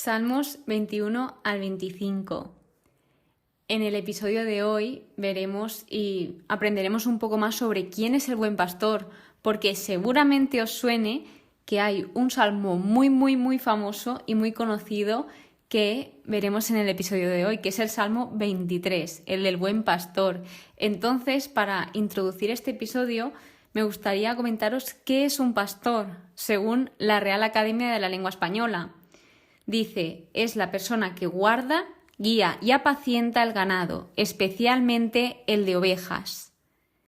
Salmos 21 al 25. En el episodio de hoy veremos y aprenderemos un poco más sobre quién es el buen pastor, porque seguramente os suene que hay un salmo muy famoso y muy conocido que veremos en el episodio de hoy, que es el Salmo 23, el del buen pastor. Entonces, para introducir este episodio, me gustaría comentaros qué es un pastor, según la Real Academia de la Lengua Española. Dice, es la persona que guarda, guía y apacienta el ganado, especialmente el de ovejas.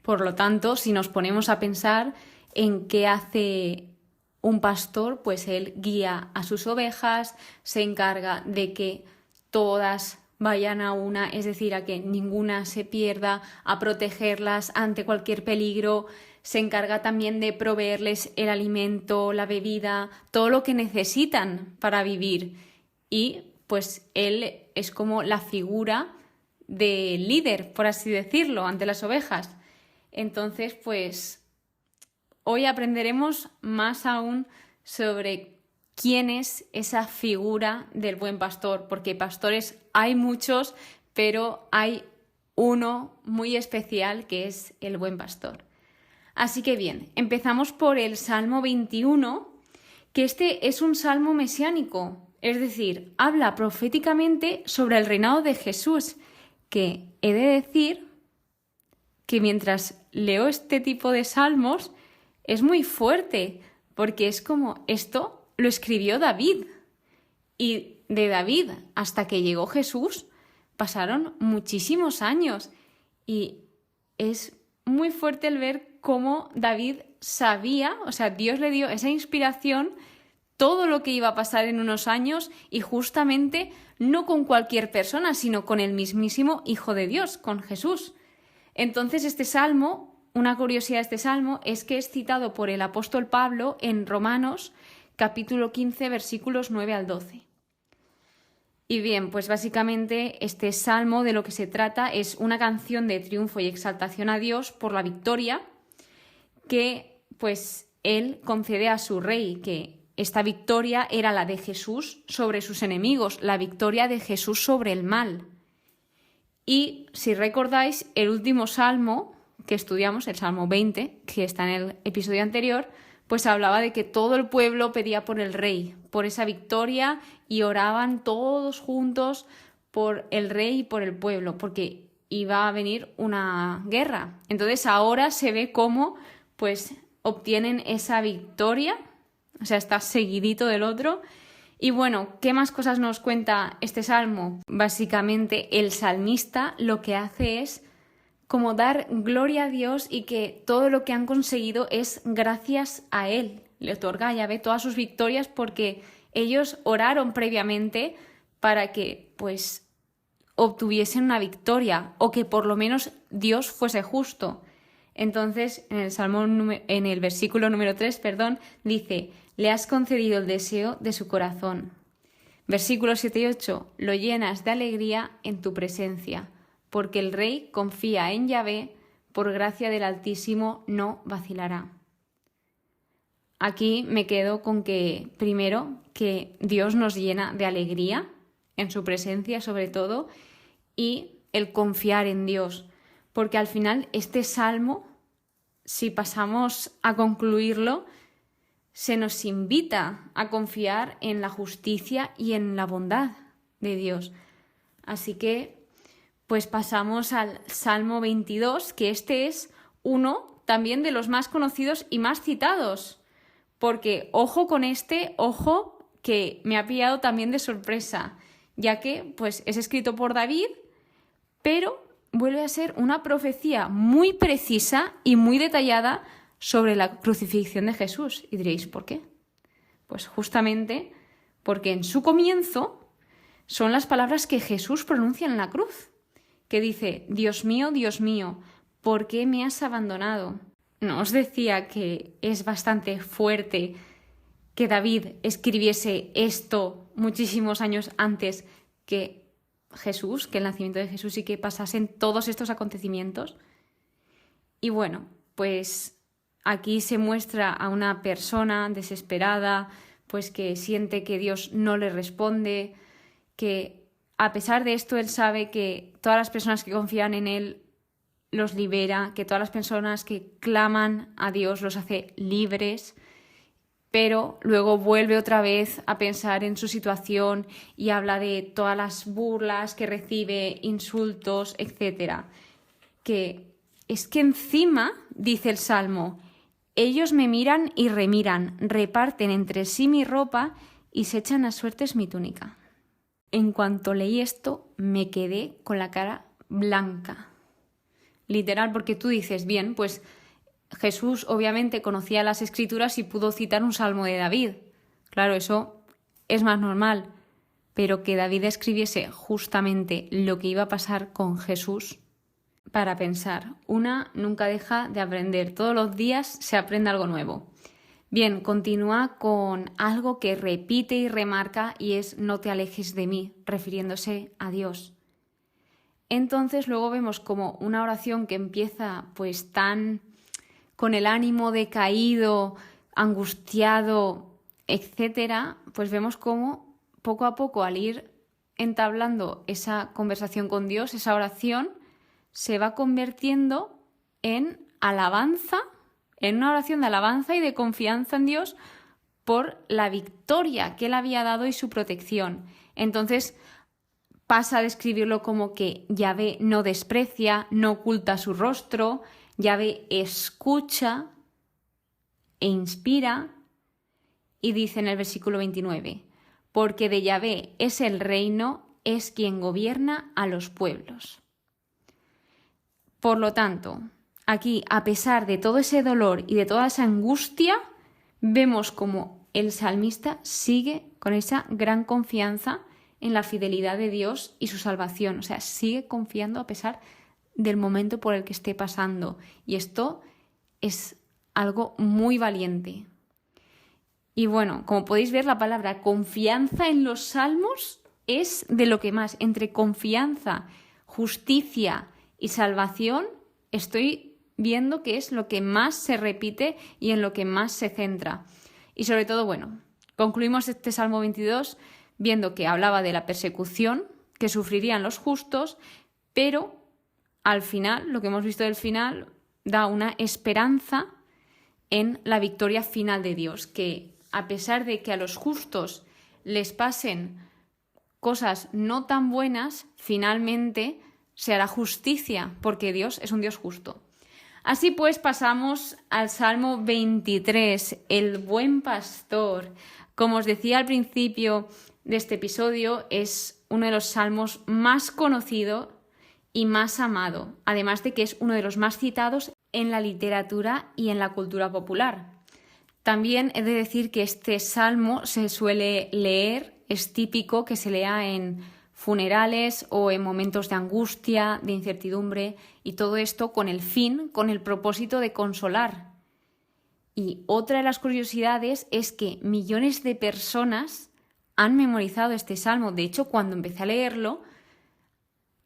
Por lo tanto, si nos ponemos a pensar en qué hace un pastor, pues él guía a sus ovejas, se encarga de que todas vayan a una, es decir, a que ninguna se pierda, a protegerlas ante cualquier peligro. Se encarga también de proveerles el alimento, la bebida, todo lo que necesitan para vivir. Y pues él es como la figura del líder, por así decirlo, ante las ovejas. Entonces, pues hoy aprenderemos más aún sobre quién es esa figura del buen pastor, porque pastores hay muchos, pero hay uno muy especial que es el buen pastor. Así que bien, empezamos por el Salmo 21, que este es un salmo mesiánico, es decir, habla proféticamente sobre el reinado de Jesús, que he de decir que mientras leo este tipo de salmos es muy fuerte, porque es como esto lo escribió David, y de David hasta que llegó Jesús pasaron muchísimos años, y es muy fuerte el ver cómo David sabía, o sea, Dios le dio esa inspiración, todo lo que iba a pasar en unos años, y justamente no con cualquier persona, sino con el mismísimo Hijo de Dios, con Jesús. Entonces este salmo, una curiosidad de este salmo, es que es citado por el apóstol Pablo en Romanos, capítulo 15, versículos 9 al 12. Y bien, pues básicamente este salmo de lo que se trata es una canción de triunfo y exaltación a Dios por la victoria que pues él concede a su rey, que esta victoria era la de Jesús sobre sus enemigos, la victoria de Jesús sobre el mal. Y si recordáis, el último salmo que estudiamos, el Salmo 20, que está en el episodio anterior, pues hablaba de que todo el pueblo pedía por el rey, por esa victoria, y oraban todos juntos por el rey y por el pueblo, porque iba a venir una guerra. Entonces ahora se ve cómo pues obtienen esa victoria, o sea, está seguidito del otro. Y bueno, ¿qué más cosas nos cuenta este salmo? Básicamente el salmista lo que hace es como dar gloria a Dios, y que todo lo que han conseguido es gracias a Él. Le otorga a Yahvé todas sus victorias porque ellos oraron previamente para que pues obtuviesen una victoria, o que por lo menos Dios fuese justo. Entonces, en el versículo número 3, dice, le has concedido el deseo de su corazón. Versículos 7 y 8, lo llenas de alegría en tu presencia, porque el rey confía en Yahvé, por gracia del Altísimo no vacilará. Aquí me quedo con que, primero, que Dios nos llena de alegría, en su presencia sobre todo, y el confiar en Dios, porque al final este salmo, si pasamos a concluirlo, se nos invita a confiar en la justicia y en la bondad de Dios. Así que pues pasamos al Salmo 22, que este es uno también de los más conocidos y más citados, porque ojo con este, ojo que me ha pillado también de sorpresa, ya que pues es escrito por David, pero vuelve a ser una profecía muy precisa y muy detallada sobre la crucifixión de Jesús. Y diréis, ¿por qué? Pues justamente porque en su comienzo son las palabras que Jesús pronuncia en la cruz, que dice, Dios mío, ¿por qué me has abandonado? ¿No os decía que es bastante fuerte que David escribiese esto muchísimos años antes que Jesús, que el nacimiento de Jesús, y que pasasen todos estos acontecimientos? Y bueno, pues aquí se muestra a una persona desesperada pues que siente que Dios no le responde, que a pesar de esto él sabe que todas las personas que confían en él los libera, que todas las personas que claman a Dios los hace libres, pero luego vuelve otra vez a pensar en su situación y habla de todas las burlas que recibe, insultos, etc. Que es que encima, dice el Salmo, ellos me miran y remiran, reparten entre sí mi ropa y se echan a suertes mi túnica. En cuanto leí esto, me quedé con la cara blanca. Literal, porque tú dices, bien, pues Jesús obviamente conocía las Escrituras y pudo citar un salmo de David. Claro, eso es más normal. Pero que David escribiese justamente lo que iba a pasar con Jesús, para pensar. Una nunca deja de aprender. Todos los días se aprende algo nuevo. Bien, continúa con algo que repite y remarca y es no te alejes de mí, refiriéndose a Dios. Entonces luego vemos como una oración que empieza pues tan con el ánimo decaído, angustiado, etcétera, pues vemos cómo poco a poco al ir entablando esa conversación con Dios, esa oración, se va convirtiendo en alabanza, en una oración de alabanza y de confianza en Dios por la victoria que Él había dado y su protección. Entonces pasa a describirlo como que Yahvé no desprecia, no oculta su rostro, Yahvé escucha e inspira, y dice en el versículo 29, porque de Yahvé es el reino, es quien gobierna a los pueblos. Por lo tanto, aquí, a pesar de todo ese dolor y de toda esa angustia, vemos como el salmista sigue con esa gran confianza en la fidelidad de Dios y su salvación. O sea, sigue confiando a pesar del momento por el que esté pasando. Y esto es algo muy valiente. Y bueno, como podéis ver, la palabra confianza en los salmos es de lo que más, entre confianza, justicia y salvación, estoy viendo que es lo que más se repite y en lo que más se centra. Y sobre todo, bueno, concluimos este Salmo 22 viendo que hablaba de la persecución que sufrirían los justos, pero al final, lo que hemos visto del final, da una esperanza en la victoria final de Dios, que a pesar de que a los justos les pasen cosas no tan buenas, finalmente se hará justicia, porque Dios es un Dios justo. Así pues, pasamos al Salmo 23, el buen pastor. Como os decía al principio de este episodio, es uno de los salmos más conocidos y más amado, además de que es uno de los más citados en la literatura y en la cultura popular. También he de decir que este salmo se suele leer, es típico que se lea en funerales o en momentos de angustia, de incertidumbre, y todo esto con el propósito de consolar. Y otra de las curiosidades es que millones de personas han memorizado este salmo. De hecho, cuando empecé a leerlo,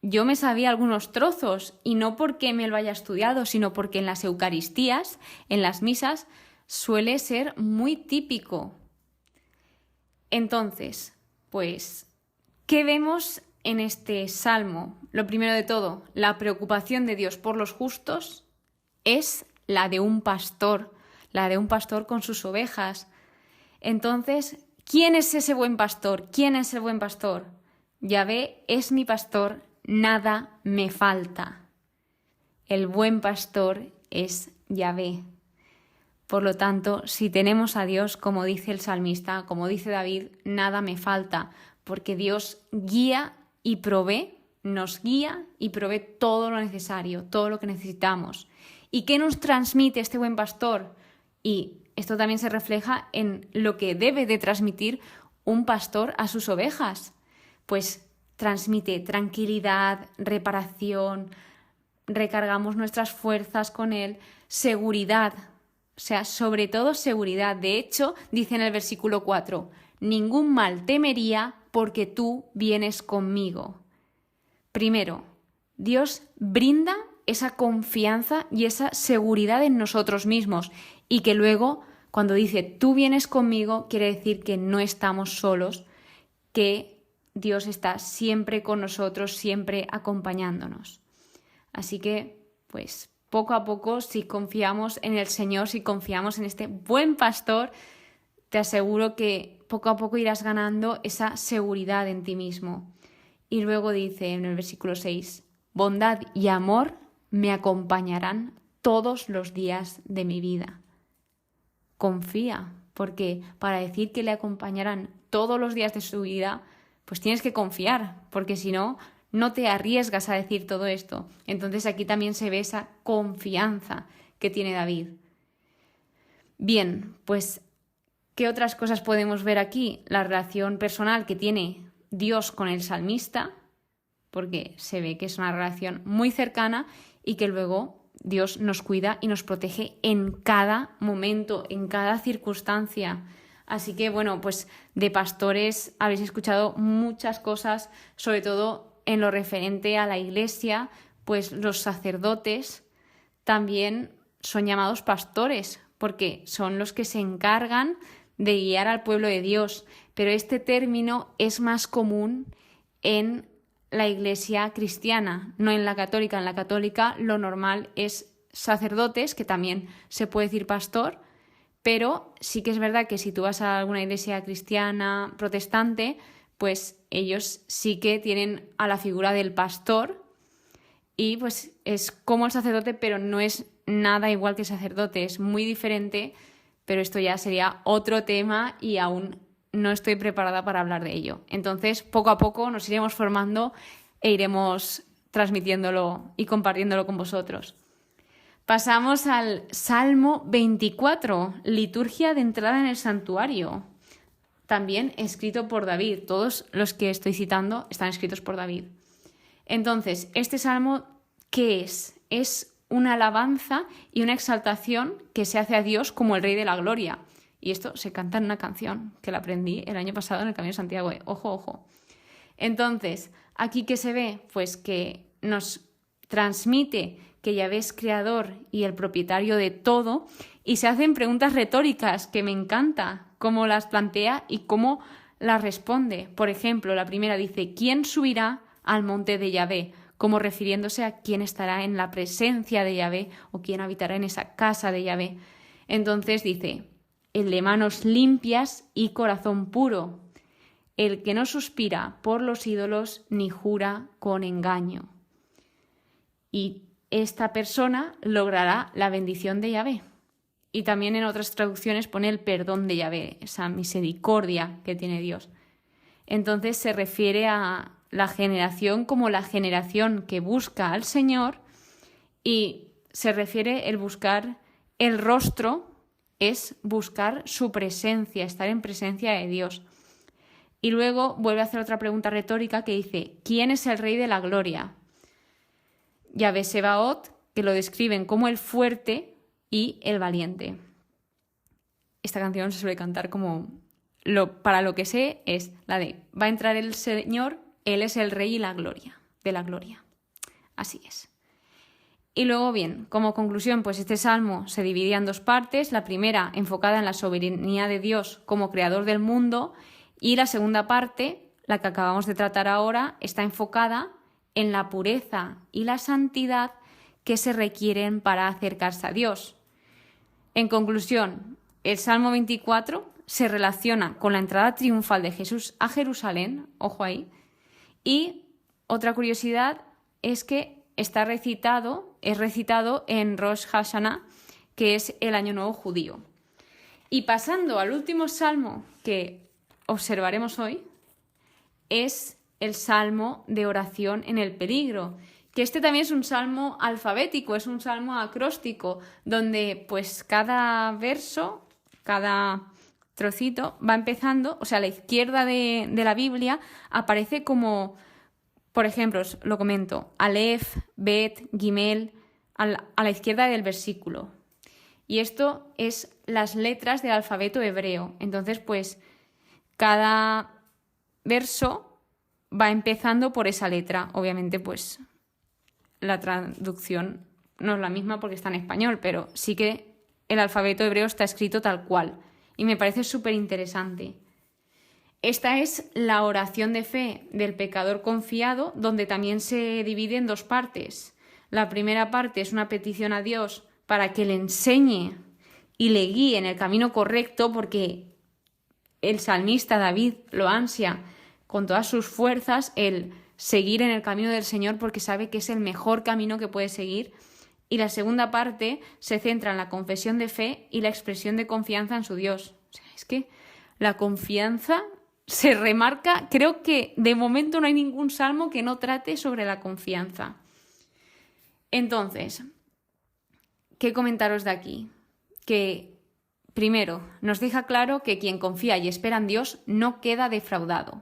yo me sabía algunos trozos, y no porque me lo haya estudiado, sino porque en las Eucaristías, en las misas, suele ser muy típico. Entonces, pues, ¿qué vemos en este salmo? Lo primero de todo, la preocupación de Dios por los justos es la de un pastor con sus ovejas. Entonces, ¿quién es ese buen pastor? ¿Quién es el buen pastor? Yahvé es mi pastor, nada me falta. El buen pastor es Yahvé. Por lo tanto, si tenemos a Dios, como dice el salmista, como dice David, nada me falta, porque Dios guía y provee, nos guía y provee todo lo necesario, todo lo que necesitamos. ¿Y qué nos transmite este buen pastor? Y esto también se refleja en lo que debe de transmitir un pastor a sus ovejas. Pues transmite tranquilidad, reparación, recargamos nuestras fuerzas con él, seguridad. O sea, sobre todo seguridad. De hecho, dice en el versículo 4, ningún mal temería porque tú vienes conmigo. Primero, Dios brinda esa confianza y esa seguridad en nosotros mismos, y que luego, Cuando dice tú vienes conmigo, quiere decir que no estamos solos, que Dios está siempre con nosotros, siempre acompañándonos. Así que, pues, poco a poco, si confiamos en el Señor, si confiamos en este buen pastor, te aseguro que poco a poco irás ganando esa seguridad en ti mismo. Y luego dice en el versículo 6, bondad y amor me acompañarán todos los días de mi vida. Confía, porque para decir que le acompañarán todos los días de su vida, pues tienes que confiar, porque si no, no te arriesgas a decir todo esto. Entonces aquí también se ve esa confianza que tiene David. Bien, pues, ¿qué otras cosas podemos ver aquí? La relación personal que tiene Dios con el salmista, porque se ve que es una relación muy cercana y que luego Dios nos cuida y nos protege en cada momento, en cada circunstancia. Así que, bueno, pues de pastores habéis escuchado muchas cosas, sobre todo en lo referente a la iglesia, pues los sacerdotes también son llamados pastores, porque son los que se encargan de guiar al pueblo de Dios. Pero este término es más común en la iglesia cristiana, no en la católica. En la católica lo normal es sacerdotes, que también se puede decir pastor, pero sí que es verdad que si tú vas a alguna iglesia cristiana protestante, pues ellos sí que tienen a la figura del pastor y pues es como el sacerdote, pero no es nada igual que el sacerdote, es muy diferente, pero esto ya sería otro tema y aún no estoy preparada para hablar de ello. Entonces, poco a poco nos iremos formando e iremos transmitiéndolo y compartiéndolo con vosotros. Pasamos al Salmo 24, liturgia de entrada en el santuario. También escrito por David. Todos los que estoy citando están escritos por David. Entonces, este salmo, ¿qué es? Es una alabanza y una exaltación que se hace a Dios como el Rey de la Gloria. Y esto se canta en una canción que la aprendí el año pasado en el Camino de Santiago. Ojo, ojo. Entonces, ¿aquí qué se ve? Pues que nos transmite que Yahvé es creador y el propietario de todo, y se hacen preguntas retóricas que me encanta cómo las plantea y cómo las responde. Por ejemplo, la primera dice, ¿quién subirá al monte de Yahvé? Como refiriéndose a quién estará en la presencia de Yahvé o quién habitará en esa casa de Yahvé. Entonces dice, el de manos limpias y corazón puro, el que no suspira por los ídolos ni jura con engaño. Y esta persona logrará la bendición de Yahvé. Y también en otras traducciones pone el perdón de Yahvé, esa misericordia que tiene Dios. Entonces se refiere a la generación como la generación que busca al Señor, y se refiere el buscar el rostro, es buscar su presencia, estar en presencia de Dios. Y luego vuelve a hacer otra pregunta retórica que dice, ¿quién es el Rey de la Gloria? Yahvé Sebaot, que lo describen como el fuerte y el valiente. Esta canción se suele cantar como, para lo que sé, es la de, va a entrar el Señor, Él es el Rey y la Gloria, de la Gloria. Así es. Y luego, bien, como conclusión, pues este salmo se dividía en dos partes. La primera, enfocada en la soberanía de Dios como creador del mundo, y la segunda parte, la que acabamos de tratar ahora, está enfocada en la pureza y la santidad que se requieren para acercarse a Dios. En conclusión, el Salmo 24 se relaciona con la entrada triunfal de Jesús a Jerusalén, ojo ahí, y otra curiosidad es que es recitado en Rosh Hashanah, que es el Año Nuevo judío. Y pasando al último salmo que observaremos hoy, es el salmo de oración en el peligro, que este también es un salmo alfabético, es un salmo acróstico, donde pues cada verso, cada trocito va empezando, o sea, a la izquierda de la Biblia aparece como, por ejemplo, os lo comento, Aleph, Bet, Gimel, a la izquierda del versículo. Y esto es las letras del alfabeto hebreo. Entonces, pues, cada verso va empezando por esa letra. Obviamente, pues, la traducción no es la misma porque está en español, pero sí que el alfabeto hebreo está escrito tal cual y me parece súper interesante. Esta es la oración de fe del pecador confiado, donde también se divide en dos partes. La primera parte es una petición a Dios para que le enseñe y le guíe en el camino correcto, porque el salmista David lo ansia con todas sus fuerzas el seguir en el camino del Señor, porque sabe que es el mejor camino que puede seguir. Y la segunda parte se centra en la confesión de fe y la expresión de confianza en su Dios. O sea, es que la confianza se remarca, creo que de momento no hay ningún salmo que no trate sobre la confianza. Entonces, ¿qué comentaros de aquí? Que primero nos deja claro que quien confía y espera en Dios no queda defraudado.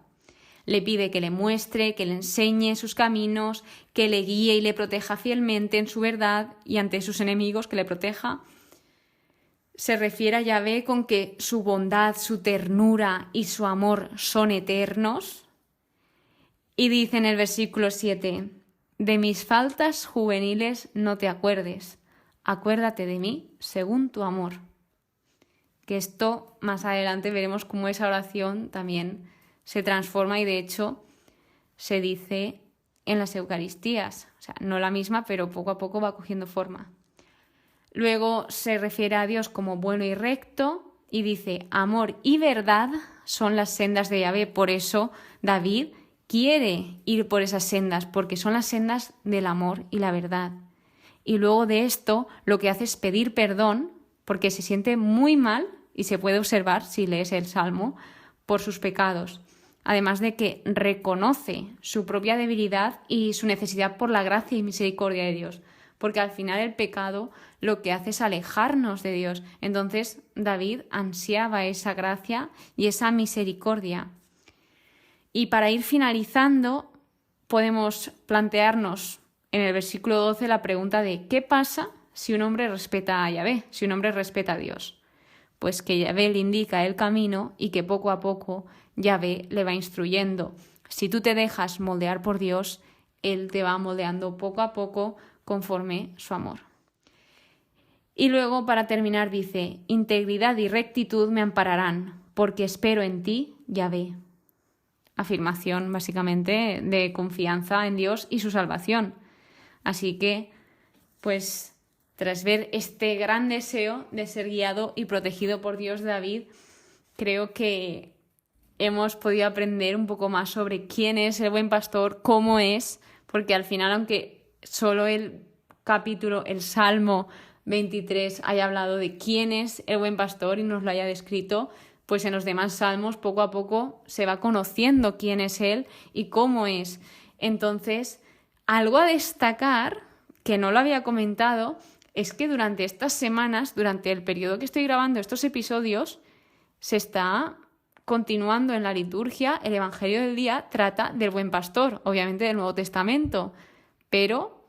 Le pide que le muestre, que le enseñe sus caminos, que le guíe y le proteja fielmente en su verdad y ante sus enemigos, que le proteja. Se refiere a Yahvé con que su bondad, su ternura y su amor son eternos. Y dice en el versículo 7, de mis faltas juveniles no te acuerdes, acuérdate de mí según tu amor. Que esto más adelante veremos cómo esa oración también se transforma y de hecho se dice en las Eucaristías. O sea, no la misma, pero poco a poco va cogiendo forma. Luego se refiere a Dios como bueno y recto y dice, amor y verdad son las sendas de Yahvé. Por eso David quiere ir por esas sendas, porque son las sendas del amor y la verdad. Y luego de esto lo que hace es pedir perdón, porque se siente muy mal, y se puede observar si lees el Salmo, por sus pecados. Además de que reconoce su propia debilidad y su necesidad por la gracia y misericordia de Dios. Porque al final el pecado lo que hace es alejarnos de Dios. Entonces David ansiaba esa gracia y esa misericordia. Y para ir finalizando, podemos plantearnos en el versículo 12 la pregunta de ¿qué pasa si un hombre respeta a Yahvé, si un hombre respeta a Dios? Pues que Yahvé le indica el camino y que poco a poco Yahvé le va instruyendo. Si tú te dejas moldear por Dios, Él te va moldeando poco a poco conforme su amor. Y luego, para terminar, dice, integridad y rectitud me ampararán, porque espero en ti, Yahvé. Afirmación, básicamente, de confianza en Dios y su salvación. Así que, pues, tras ver este gran deseo de ser guiado y protegido por Dios de David, creo que hemos podido aprender un poco más sobre quién es el buen pastor, cómo es, porque al final, aunque solo el capítulo, el Salmo 23 haya hablado de quién es el buen pastor y nos lo haya descrito, pues en los demás salmos poco a poco se va conociendo quién es él y cómo es. Entonces, algo a destacar, que no lo había comentado, es que durante estas semanas, durante el periodo que estoy grabando estos episodios, se está continuando en la liturgia, el Evangelio del día trata del buen pastor, obviamente del Nuevo Testamento, pero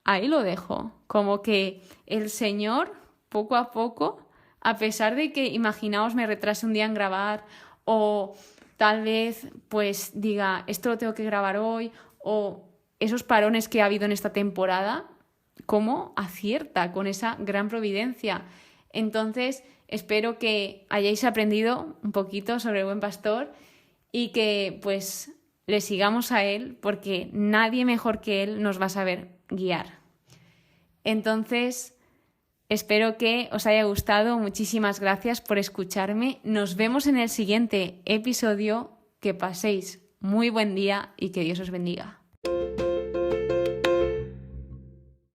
ahí lo dejo, como que el Señor, poco a poco, a pesar de que, imaginaos, me retrase un día en grabar o tal vez pues diga, esto lo tengo que grabar hoy, o esos parones que ha habido en esta temporada, cómo acierta con esa gran providencia. Entonces, espero que hayáis aprendido un poquito sobre el buen pastor y que pues le sigamos a él, porque nadie mejor que él nos va a saber guiar. Entonces, espero que os haya gustado. Muchísimas gracias por escucharme. Nos vemos en el siguiente episodio. Que paséis muy buen día y que Dios os bendiga.